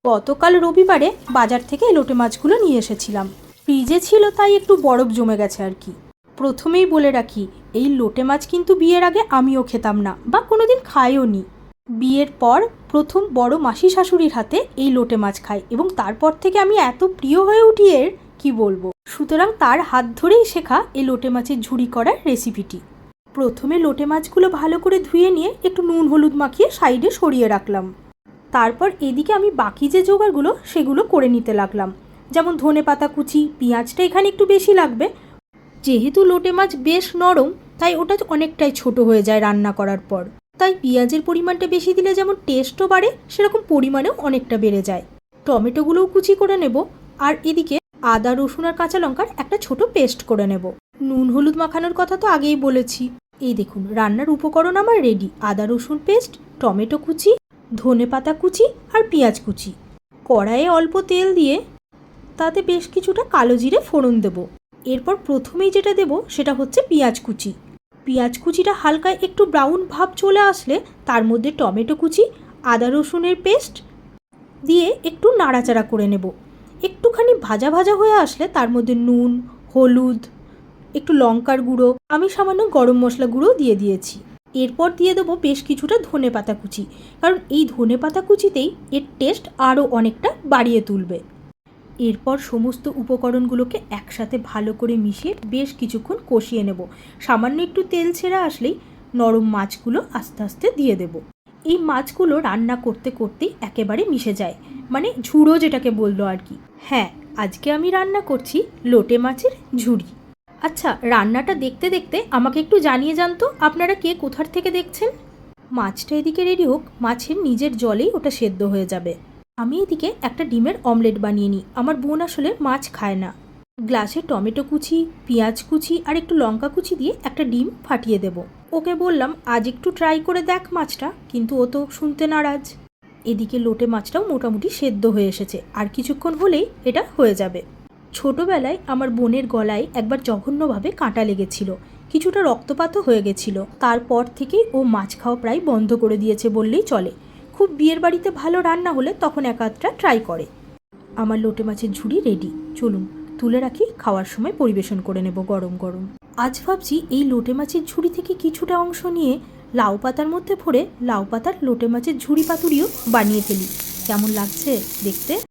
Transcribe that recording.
গতকাল রবিবারে বাজার থেকে লোটে মাছগুলো নিয়ে এসেছিলাম। ফ্রিজে ছিল তাই একটু বরফ জমে গেছে আর কি। প্রথমেই বলে রাখি, এই লোটে মাছ কিন্তু বিয়ের আগে আমিও খেতাম না বা কোনোদিন খাইও নি। বিয়ের পর প্রথম বড় মাসি শাশুড়ির হাতে এই লোটে মাছ খাই এবং তারপর থেকে আমি এত প্রিয় হয়ে উঠি এর কি বলবো। সুতরাং তার হাত ধরেই শেখা এই লোটে মাছের ঝুড়ি করার রেসিপিটি। প্রথমে লোটে মাছগুলো ভালো করে ধুয়ে নিয়ে একটু নুন হলুদ মাখিয়ে সাইডে সরিয়ে রাখলাম। তারপর এদিকে আমি বাকি যে জোগাড়গুলো সেগুলো করে নিতে লাগলাম। যেমন ধনেপাতা কুচি, পেঁয়াজটা এখানে একটু বেশি লাগবে, যেহেতু লোটে মাছ বেশ নরম তাই ওটা অনেকটাই ছোট হয়ে যায় রান্না করার পর। তাই পেঁয়াজের পরিমাণটা বেশি দিলে যেমন টেস্টও বাড়ে, সেরকম পরিমাণেও অনেকটা বেড়ে যায়। টমেটোগুলোও কুচি করে নেব, আর এদিকে আদা রসুন আর কাঁচা লঙ্কার একটা ছোট পেস্ট করে নেব। নুন হলুদ মাখানোর কথা তো আগেই বলেছি। এই দেখুন, রান্নার উপকরণ আমার রেডি। আদা রসুন পেস্ট, টমেটো কুচি, ধনেপাতা কুচি আর পেঁয়াজ কুচি। কড়াইয়ে অল্প তেল দিয়ে তাতে বেশ কিছুটা কালো জিরে ফোড়ন দেব। এরপর প্রথমেই যেটা দেব সেটা হচ্ছে পেঁয়াজ কুচি। পেঁয়াজ কুচিটা হালকা একটু ব্রাউন ভাব চলে আসলে তার মধ্যে টমেটো কুচি, আদা রসুনের পেস্ট দিয়ে একটু নাড়াচাড়া করে নেব। একটুখানি ভাজা ভাজা হয়ে আসলে তার মধ্যে নুন, হলুদ, একটু লঙ্কার গুঁড়ো, আমি সামান্য গরম মশলা গুঁড়ো দিয়ে দিয়েছি। এরপর দিয়ে দেবো বেশ কিছুটা ধনেপাতা কুচি, কারণ এই ধনেপাতা কুচিতেই এর টেস্ট আরও অনেকটা বাড়িয়ে তুলবে। এরপর সমস্ত উপকরণগুলোকে একসাথে ভালো করে মিশিয়ে বেশ কিছুক্ষণ কষিয়ে নেব। সামান্য একটু তেল ছেড়ে আসলেই নরম মাছগুলো আস্তে আস্তে দিয়ে দেব। এই মাছগুলো রান্না করতে করতেই একেবারে মিশে যায়, মানে ঝুড়ো যেটাকে বললো আর কি। হ্যাঁ, আজকে আমি রান্না করছি লোটে মাছের ঝুড়ি। আচ্ছা, রান্নাটা দেখতে দেখতে আমাকে একটু জানিয়ে যান তো আপনারা কে কোথার থেকে দেখছেন। মাছটা এদিকে রেডি হোক, মাছের নিজের জলেই ওটা সেদ্ধ হয়ে যাবে। আমি এদিকে একটা ডিমের অমলেট বানিয়ে নিই। আমার বোন আসলে মাছ খায় না। গ্লাসে টমেটো কুচি, পেঁয়াজ কুচি আর একটু লঙ্কা কুচি দিয়ে একটা ডিম ফাটিয়ে দেব। ওকে বললাম আজ একটু ট্রাই করে দেখ মাছটা, কিন্তু ও তো শুনতে নারাজ। এদিকে লোটে মাছটাও মোটামুটি সেদ্ধ হয়ে এসেছে, আর কিছুক্ষণ হলেই এটা হয়ে যাবে। ছোটবেলায় আমার বোনের গলায় একবার জঘন্যভাবে কাঁটা লেগেছিল, কিছুটা রক্তপাতও হয়ে গেছিল। তারপর থেকেই ও মাছ খাওয়া প্রায় বন্ধ করে দিয়েছে বললেই চলে। খুব বিয়ের বাড়িতে ভালো রান্না হলে তখন এক আধটা ট্রাই করে। আমার লোটে মাছের ঝুড়ি রেডি, চলুন তুলে রাখি, খাওয়ার সময় পরিবেশন করে নেব গরম গরম। আজ ভাবছি এই লোটে মাছের ঝুড়ি থেকে কিছুটা অংশ নিয়ে লাউ পাতার মধ্যে ভরে লাউ পাতার লোটে মাছের ঝুড়ি পাতুরিও বানিয়ে ফেলি। কেমন লাগছে দেখতে?